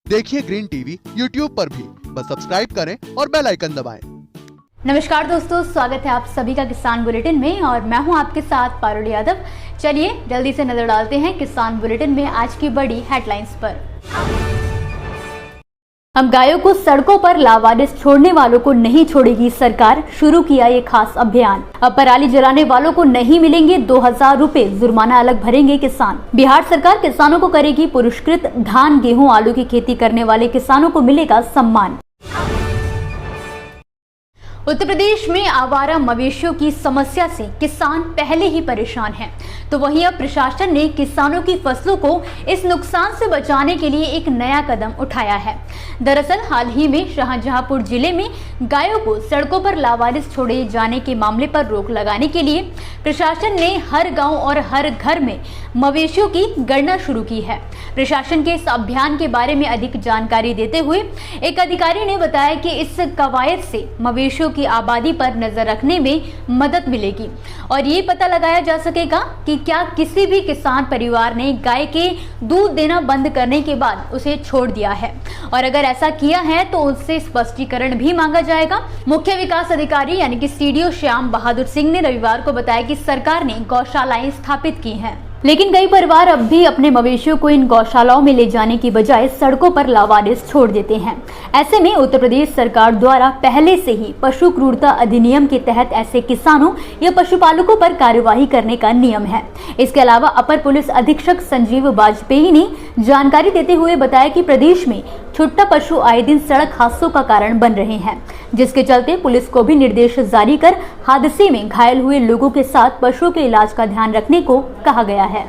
देखिए green TV YouTube पर भी, बस सब्सक्राइब करें और बेल आइकन दबाएं। नमस्कार दोस्तों, स्वागत है आप सभी का किसान बुलेटिन में और मैं हूं आपके साथ पारुल यादव। चलिए जल्दी से नजर डालते हैं किसान बुलेटिन में आज की बड़ी हेडलाइंस पर। हम गायों को सड़कों पर लावारिस छोड़ने वालों को नहीं छोड़ेगी सरकार, शुरू किया ये खास अभियान। अब पराली जलाने वालों को नहीं मिलेंगे 2000 रुपए, जुर्माना अलग भरेंगे किसान। बिहार सरकार किसानों को करेगी पुरस्कृत, धान गेहूं आलू की खेती करने वाले किसानों को मिलेगा सम्मान। उत्तर प्रदेश में आवारा मवेशियों की समस्या से किसान पहले ही परेशान हैं, तो वहीं अब प्रशासन ने किसानों की फसलों को इस नुकसान से बचाने के लिए एक नया कदम उठाया है। दरअसल हाल ही में शाहजहांपुर जिले में गायों को सड़कों पर लावारिस छोड़े जाने के मामले पर रोक लगाने के लिए प्रशासन ने हर गांव और हर घर में मवेशियों की गणना शुरू की है। प्रशासन के इस अभियान के बारे में अधिक जानकारी देते हुए एक अधिकारी ने बताया कि इस कवायद से मवेशियों की आबादी पर नजर रखने में मदद मिलेगी और ये पता लगाया जा सकेगा कि क्या किसी भी किसान परिवार ने गाय के दूध देना बंद करने के बाद उसे छोड़ दिया है, और अगर ऐसा किया है तो उससे स्पष्टीकरण भी मांगा जाएगा। मुख्य विकास अधिकारी यानी कि सीडीओ श्याम बहादुर सिंह ने रविवार को बताया कि सरकार ने गौशालाएं स्थापित की हैं, लेकिन कई परिवार अब भी अपने मवेशियों को इन गौशालाओं में ले जाने की बजाय सड़कों पर लावारिस छोड़ देते हैं। ऐसे में उत्तर प्रदेश सरकार द्वारा पहले से ही पशु क्रूरता अधिनियम के तहत ऐसे किसानों या पशुपालकों पर कार्यवाही करने का नियम है। इसके अलावा अपर पुलिस अधीक्षक संजीव वाजपेयी ने जानकारी देते हुए बताया कि प्रदेश में छुट्टा पशु आए दिन सड़क हादसों का कारण बन रहे हैं, जिसके चलते पुलिस को भी निर्देश जारी कर हादसे में घायल हुए लोगों के साथ पशुओं के इलाज का ध्यान रखने को कहा गया है।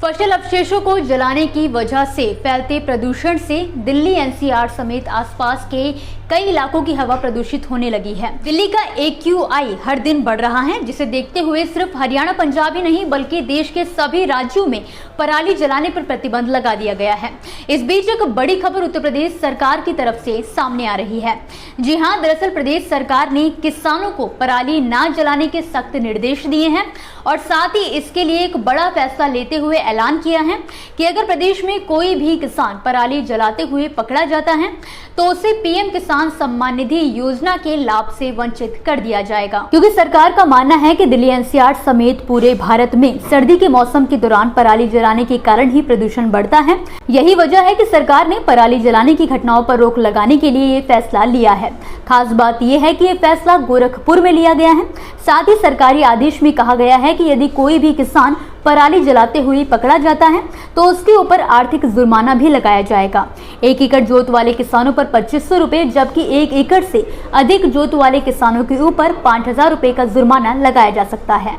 फसल अवशेषों को जलाने की वजह से फैलते प्रदूषण से दिल्ली एनसीआर समेत आसपास के कई इलाकों की हवा प्रदूषित होने लगी है। दिल्ली का AQI हर दिन बढ़ रहा है, जिसे देखते हुए सिर्फ हरियाणा पंजाब ही नहीं बल्कि देश के सभी राज्यों में पराली जलाने पर प्रतिबंध लगा दिया गया है। इस बीच एक बड़ी खबर उत्तर प्रदेश सरकार की तरफ से सामने आ रही है। जी हां, दरअसल प्रदेश सरकार ने किसानों को पराली ना जलाने के सख्त निर्देश दिए हैं और साथ ही इसके लिए एक बड़ा फैसला लेते हुए ऐलान किया है कि अगर प्रदेश में कोई भी किसान पराली जलाते हुए पकड़ा जाता है तो उसे पीएम किसान सम्मान निधि योजना के लाभ से वंचित कर दिया जाएगा, क्योंकि सरकार का मानना है कि दिल्ली एनसीआर समेत पूरे भारत में सर्दी के मौसम के दौरान पराली जलाने के कारण ही प्रदूषण बढ़ता है। यही वजह है कि सरकार ने पराली जलाने की घटनाओं पर रोक लगाने के लिए ये फैसला लिया है। खास बात यह है कि ये फैसला गोरखपुर में लिया गया है। साथ ही सरकारी आदेश में कहा गया है कि यदि कोई भी किसान पराली जलाते हुए पकड़ा जाता है तो उसके ऊपर आर्थिक जुर्माना भी लगाया जाएगा। 1 एकड़ जोत वाले किसानों पर 2500 रुपए, जबकि 1 एकड़ से अधिक जोत वाले किसानों के ऊपर 5000 रुपए का जुर्माना लगाया जा सकता है।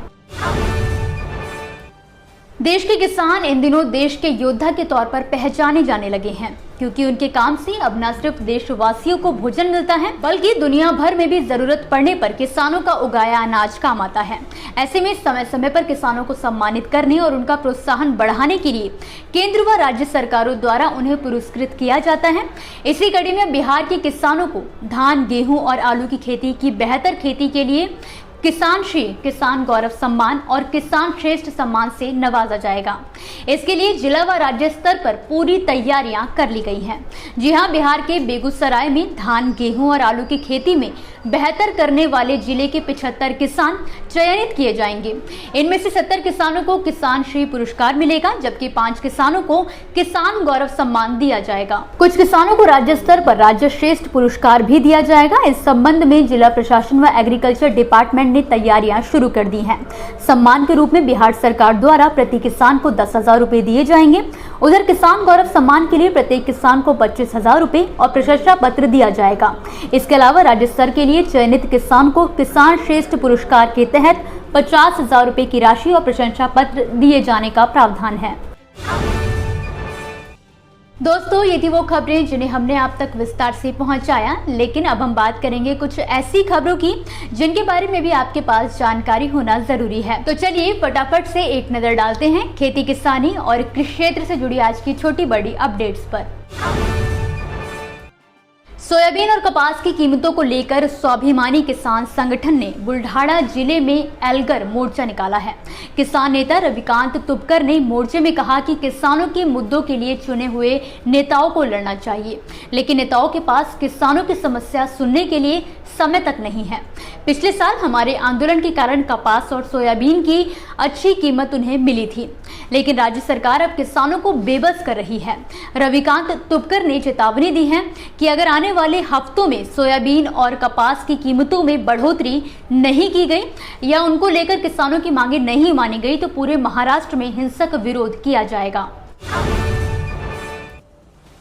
देश के किसान इन दिनों देश के योद्धा के तौर पर पहचाने जाने लगे हैं, क्योंकि उनके काम से अब न सिर्फ देशवासियों को भोजन मिलता है बल्कि दुनिया भर में भी जरूरत पड़ने पर किसानों का उगाया अनाज काम आता है। ऐसे में समय समय पर किसानों को सम्मानित करने और उनका प्रोत्साहन बढ़ाने के लिए केंद्र व राज्य सरकारों द्वारा उन्हें पुरस्कृत किया जाता है। इसी कड़ी में बिहार के किसानों को धान गेहूं और आलू की खेती की बेहतर खेती के लिए किसान श्री, किसान गौरव सम्मान और किसान श्रेष्ठ सम्मान से नवाजा जाएगा। इसके लिए जिला व राज्य स्तर पर पूरी तैयारियां कर ली गई हैं। जी हां, बिहार के बेगूसराय में धान गेहूं और आलू की खेती में बेहतर करने वाले जिले के 75 किसान चयनित किए जाएंगे। इनमें से 70 किसानों को किसान श्री पुरस्कार मिलेगा, जबकि 5 किसानों को किसान गौरव सम्मान दिया जाएगा। कुछ किसानों को राज्य स्तर पर राज्य श्रेष्ठ पुरस्कार भी दिया जाएगा। इस संबंध में जिला प्रशासन व एग्रीकल्चर डिपार्टमेंट ने तैयारियां शुरू कर दी हैं। सम्मान के रूप में बिहार सरकार द्वारा प्रति किसान को 10,000 रुपए दिए जाएंगे। उधर किसान गौरव सम्मान के लिए प्रत्येक किसान को 25,000 रुपए और प्रशंसा पत्र दिया जाएगा। इसके अलावा राज्य स्तर के लिए चयनित किसान को किसान श्रेष्ठ पुरस्कार के तहत 50,000 रुपए की राशि और प्रशंसा पत्र दिए जाने का प्रावधान है। दोस्तों, ये थी वो खबरें जिन्हें हमने आप तक विस्तार से पहुंचाया, लेकिन अब हम बात करेंगे कुछ ऐसी खबरों की जिनके बारे में भी आपके पास जानकारी होना जरूरी है। तो चलिए फटाफट से एक नजर डालते हैं खेती किसानी और कृषि क्षेत्र से जुड़ी आज की छोटी बड़ी अपडेट्स पर। सोयाबीन और कपास की कीमतों को लेकर स्वाभिमानी किसान संगठन ने बुल्ढाना जिले में एल्गर मोर्चा निकाला है। किसान नेता रविकांत तुपकर ने मोर्चे में कहा कि किसानों के मुद्दों के लिए चुने हुए नेताओं को लड़ना चाहिए, लेकिन नेताओं के पास किसानों की समस्या सुनने के लिए समय तक नहीं है। पिछले साल हमारे आंदोलन के कारण कपास और सोयाबीन की अच्छी कीमत उन्हें मिली थी, लेकिन राज्य सरकार अब किसानों को बेबस कर रही है। रविकांत तुपकर ने चेतावनी दी है कि अगर आने वाले हफ्तों में सोयाबीन और कपास की कीमतों में बढ़ोतरी नहीं की गई या उनको लेकर किसानों की मांगे नहीं मानी गई तो पूरे महाराष्ट्र में हिंसक विरोध किया जाएगा।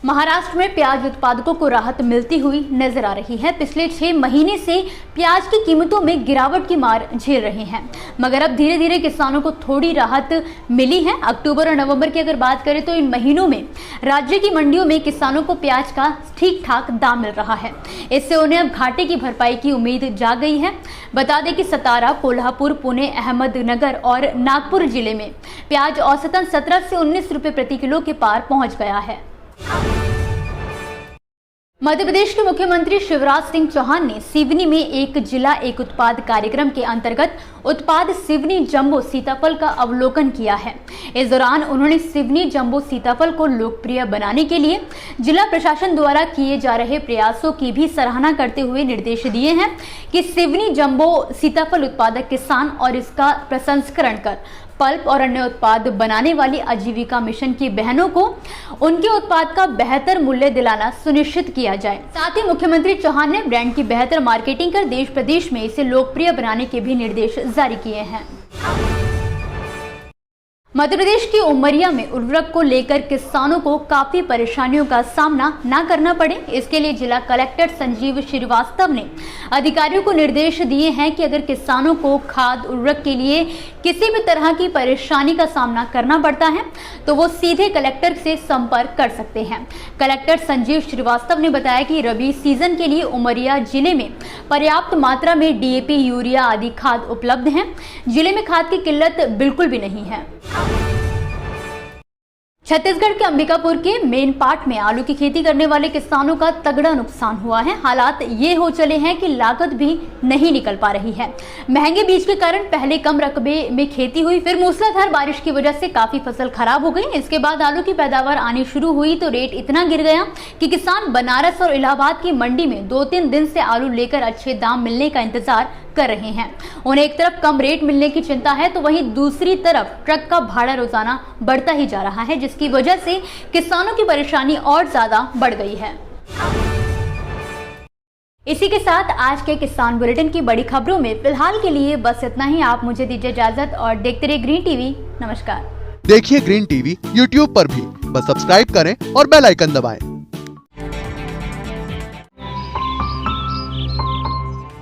महाराष्ट्र में प्याज उत्पादकों को राहत मिलती हुई नजर आ रही है। पिछले 6 महीने से प्याज की कीमतों में गिरावट की मार झेल रहे हैं, मगर अब धीरे धीरे किसानों को थोड़ी राहत मिली है। अक्टूबर और नवंबर की अगर बात करें तो इन महीनों में राज्य की मंडियों में किसानों को प्याज का ठीक ठाक दाम मिल रहा है। इससे उन्हें अब घाटे की भरपाई की उम्मीद जाग गई है। बता दें कि सतारा, कोल्हापुर, पुणे, अहमदनगर और नागपुर जिले में प्याज औसतन 17 से 19 रुपए प्रति किलो के पार पहुंच गया है। मध्य प्रदेश के मुख्यमंत्री शिवराज सिंह चौहान ने सिवनी में एक जिला एक उत्पाद कार्यक्रम के अंतर्गत उत्पाद सिवनी जंबो सीताफल का अवलोकन किया है। इस दौरान उन्होंने सिवनी जंबो सीताफल को लोकप्रिय बनाने के लिए जिला प्रशासन द्वारा किए जा रहे प्रयासों की भी सराहना करते हुए निर्देश दिए हैं कि सिवनी जंबो सीताफल उत्पादक किसान और इसका प्रसंस्करण कर पल्प और अन्य उत्पाद बनाने वाली आजीविका मिशन की बहनों को उनके उत्पाद का बेहतर मूल्य दिलाना सुनिश्चित किया जाए। साथ ही मुख्यमंत्री चौहान ने ब्रांड की बेहतर मार्केटिंग कर देश प्रदेश में इसे लोकप्रिय बनाने के भी निर्देश जारी किए हैं। मध्य प्रदेश की उमरिया में उर्वरक को लेकर किसानों को काफी परेशानियों का सामना न करना पड़े, इसके लिए जिला कलेक्टर संजीव श्रीवास्तव ने अधिकारियों को निर्देश दिए हैं कि अगर किसानों को खाद उर्वरक के लिए किसी भी तरह की परेशानी का सामना करना पड़ता है तो वो सीधे कलेक्टर से संपर्क कर सकते हैं। कलेक्टर संजीव श्रीवास्तव ने बताया कि रबी सीजन के लिए उमरिया जिले में पर्याप्त मात्रा में DAP, यूरिया आदि खाद उपलब्ध है। जिले में खाद की किल्लत बिल्कुल भी नहीं है। छत्तीसगढ़ के अंबिकापुर के मेन पार्ट में आलू की खेती करने वाले किसानों का तगड़ा नुकसान हुआ है। हालात ये हो चले हैं कि लागत भी नहीं निकल पा रही है। महंगे बीज के कारण पहले कम रकबे में खेती हुई, फिर मूसलाधार बारिश की वजह से काफी फसल खराब हो गई। इसके बाद आलू की पैदावार आनी शुरू हुई तो रेट इतना गिर गया कि किसान बनारस और इलाहाबाद की मंडी में 2-3 दिन से आलू लेकर अच्छे दाम मिलने का इंतजार कर रहे हैं। उन्हें एक तरफ कम रेट मिलने की चिंता है तो वहीं दूसरी तरफ ट्रक का भाड़ा रोजाना बढ़ता ही जा रहा है, जिसकी वजह से किसानों की परेशानी और ज्यादा बढ़ गई है। इसी के साथ आज के किसान बुलेटिन की बड़ी खबरों में फिलहाल के लिए बस इतना ही। आप मुझे दीजिए इजाजत और देखते रहिए ग्रीन टीवी। नमस्कार। देखिए ग्रीन टीवी YouTube पर भी, बस सब्सक्राइब करें और बेल आइकन दबाएं।